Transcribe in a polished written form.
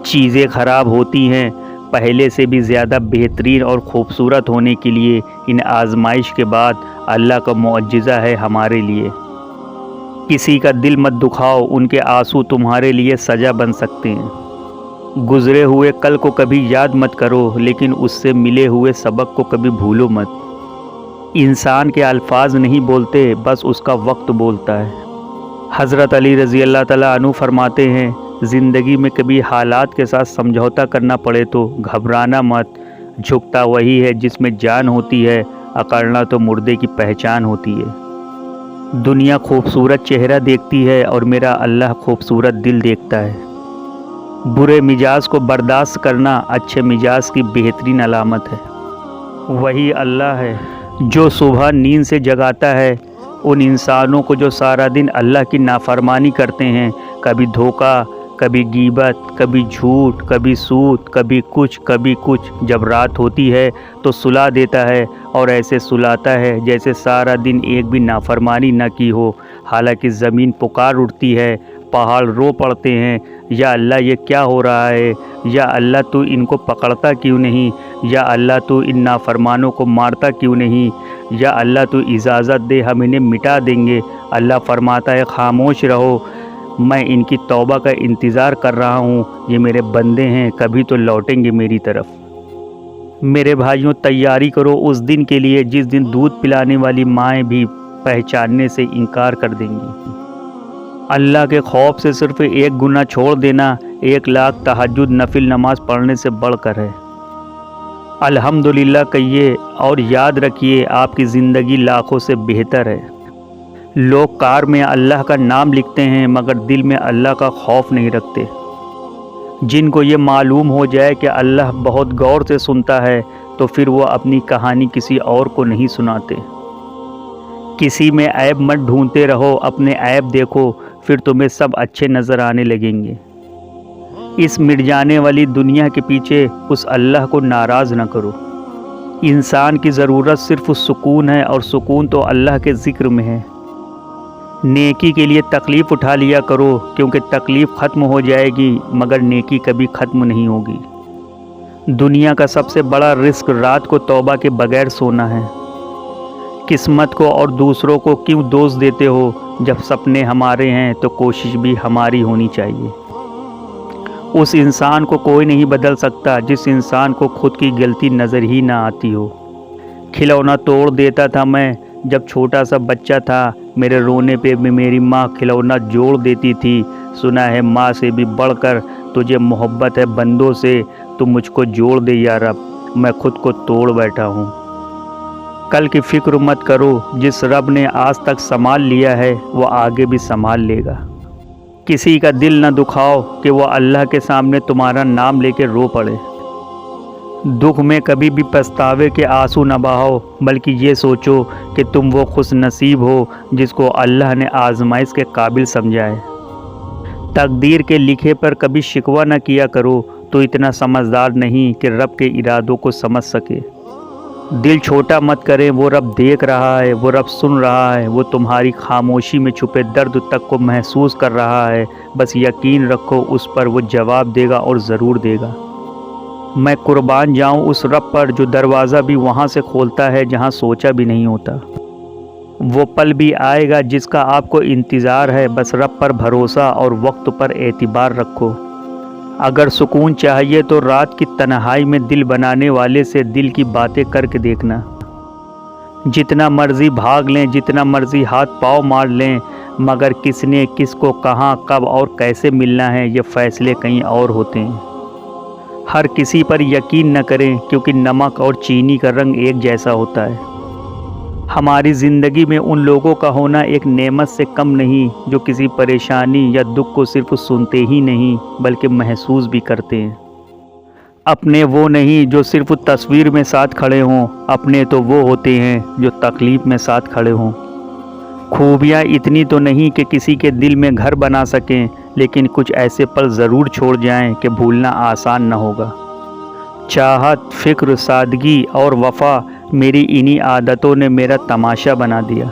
چیزیں خراب ہوتی ہیں پہلے سے بھی زیادہ بہترین اور خوبصورت ہونے کے لیے ان آزمائش کے بعد اللہ کا معجزہ ہے ہمارے لیے۔ کسی کا دل مت دکھاؤ، ان کے آنسو تمہارے لیے سزا بن سکتے ہیں۔ گزرے ہوئے کل کو کبھی یاد مت کرو، لیکن اس سے ملے ہوئے سبق کو کبھی بھولو مت۔ انسان کے الفاظ نہیں بولتے، بس اس کا وقت بولتا ہے۔ حضرت علی رضی اللہ تعالیٰ عنہ فرماتے ہیں، زندگی میں کبھی حالات کے ساتھ سمجھوتا کرنا پڑے تو گھبرانا مت۔ جھکتا وہی ہے جس میں جان ہوتی ہے، اکڑنا تو مردے کی پہچان ہوتی ہے۔ دنیا خوبصورت چہرہ دیکھتی ہے اور میرا اللہ خوبصورت دل دیکھتا ہے۔ برے مزاج کو برداشت کرنا اچھے مزاج کی بہترین علامت ہے۔ وہی اللہ ہے جو صبح نیند سے جگاتا ہے ان انسانوں کو جو سارا دن اللہ کی نافرمانی کرتے ہیں، کبھی دھوکہ، کبھی غیبت، کبھی جھوٹ، کبھی سود، کبھی کچھ۔ جب رات ہوتی ہے تو سلا دیتا ہے، اور ایسے سلاتا ہے جیسے سارا دن ایک بھی نافرمانی نہ کی ہو۔ حالانکہ زمین پکار اٹھتی ہے، پہاڑ رو پڑتے ہیں، یا اللہ یہ کیا ہو رہا ہے؟ یا اللہ تو ان کو پکڑتا کیوں نہیں؟ یا اللہ تو ان نافرمانوں کو مارتا کیوں نہیں؟ یا اللہ تو اجازت دے ہم انہیں مٹا دیں گے۔ اللہ فرماتا ہے خاموش رہو، میں ان کی توبہ کا انتظار کر رہا ہوں، یہ میرے بندے ہیں، کبھی تو لوٹیں گے میری طرف۔ میرے بھائیوں، تیاری کرو اس دن کے لیے جس دن دودھ پلانے والی مائیں بھی پہچاننے سے انکار کر دیں گی۔ اللہ کے خوف سے صرف ایک گناہ چھوڑ دینا 1,00,000 تہجد نفل نماز پڑھنے سے بڑھ کر ہے۔ الحمدللہ کہیے اور یاد رکھیے آپ کی زندگی لاکھوں سے بہتر ہے۔ لوگ کار میں اللہ کا نام لکھتے ہیں مگر دل میں اللہ کا خوف نہیں رکھتے۔ جن کو یہ معلوم ہو جائے کہ اللہ بہت غور سے سنتا ہے تو پھر وہ اپنی کہانی کسی اور کو نہیں سناتے۔ کسی میں عیب مت ڈھونڈتے رہو، اپنے عیب دیکھو، پھر تمہیں سب اچھے نظر آنے لگیں گے۔ اس مٹ جانے والی دنیا کے پیچھے اس اللہ کو ناراض نہ کرو۔ انسان کی ضرورت صرف سکون ہے، اور سکون تو اللہ کے ذکر میں ہے۔ نیکی کے لیے تکلیف اٹھا لیا کرو، کیونکہ تکلیف ختم ہو جائے گی مگر نیکی کبھی ختم نہیں ہوگی۔ دنیا کا سب سے بڑا رزق رات کو توبہ کے بغیر سونا ہے۔ قسمت کو اور دوسروں کو کیوں دوش دیتے ہو؟ جب سپنے ہمارے ہیں تو کوشش بھی ہماری ہونی چاہیے۔ اس انسان کو کوئی نہیں بدل سکتا جس انسان کو خود کی غلطی نظر ہی نہ آتی ہو۔ کھلونا توڑ دیتا تھا میں جب چھوٹا سا بچہ تھا، میرے رونے پہ بھی میری ماں کھلونا جوڑ دیتی تھی۔ سنا ہے ماں سے بھی بڑھ کر تجھے محبت ہے بندوں سے، تو مجھ کو جوڑ دے یا رب، میں خود کو توڑ بیٹھا ہوں۔ کل کی فکر مت کرو، جس رب نے آج تک سنبھال لیا ہے وہ آگے بھی سنبھال لے گا۔ کسی کا دل نہ دکھاؤ کہ وہ اللہ کے سامنے تمہارا نام لے کے رو پڑے۔ دکھ میں کبھی بھی پچھتاوے کے آنسو نہ بہاؤ، بلکہ یہ سوچو کہ تم وہ خوش نصیب ہو جس کو اللہ نے آزمائش کے قابل سمجھا ہے۔ تقدیر کے لکھے پر کبھی شکوہ نہ کیا کرو، تو اتنا سمجھدار نہیں کہ رب کے ارادوں کو سمجھ سکے۔ دل چھوٹا مت کریں، وہ رب دیکھ رہا ہے، وہ رب سن رہا ہے، وہ تمہاری خاموشی میں چھپے درد تک کو محسوس کر رہا ہے۔ بس یقین رکھو اس پر، وہ جواب دے گا اور ضرور دے گا۔ میں قربان جاؤں اس رب پر جو دروازہ بھی وہاں سے کھولتا ہے جہاں سوچا بھی نہیں ہوتا۔ وہ پل بھی آئے گا جس کا آپ کو انتظار ہے، بس رب پر بھروسہ اور وقت پر اعتبار رکھو۔ اگر سکون چاہیے تو رات کی تنہائی میں دل بنانے والے سے دل کی باتیں کر کے دیکھنا۔ جتنا مرضی بھاگ لیں، جتنا مرضی ہاتھ پاؤں مار لیں، مگر کس نے کس کو کہاں کب اور کیسے ملنا ہے یہ فیصلے کہیں اور ہوتے ہیں۔ ہر کسی پر یقین نہ کریں، کیونکہ نمک اور چینی کا رنگ ایک جیسا ہوتا ہے۔ ہماری زندگی میں ان لوگوں کا ہونا ایک نعمت سے کم نہیں جو کسی پریشانی یا دکھ کو صرف سنتے ہی نہیں بلکہ محسوس بھی کرتے ہیں۔ اپنے وہ نہیں جو صرف تصویر میں ساتھ کھڑے ہوں، اپنے تو وہ ہوتے ہیں جو تکلیف میں ساتھ کھڑے ہوں۔ خوبیاں اتنی تو نہیں کہ کسی کے دل میں گھر بنا سکیں، لیکن کچھ ایسے پل ضرور چھوڑ جائیں کہ بھولنا آسان نہ ہوگا۔ چاہت، فکر، سادگی اور وفا، میری انہی عادتوں نے میرا تماشا بنا دیا۔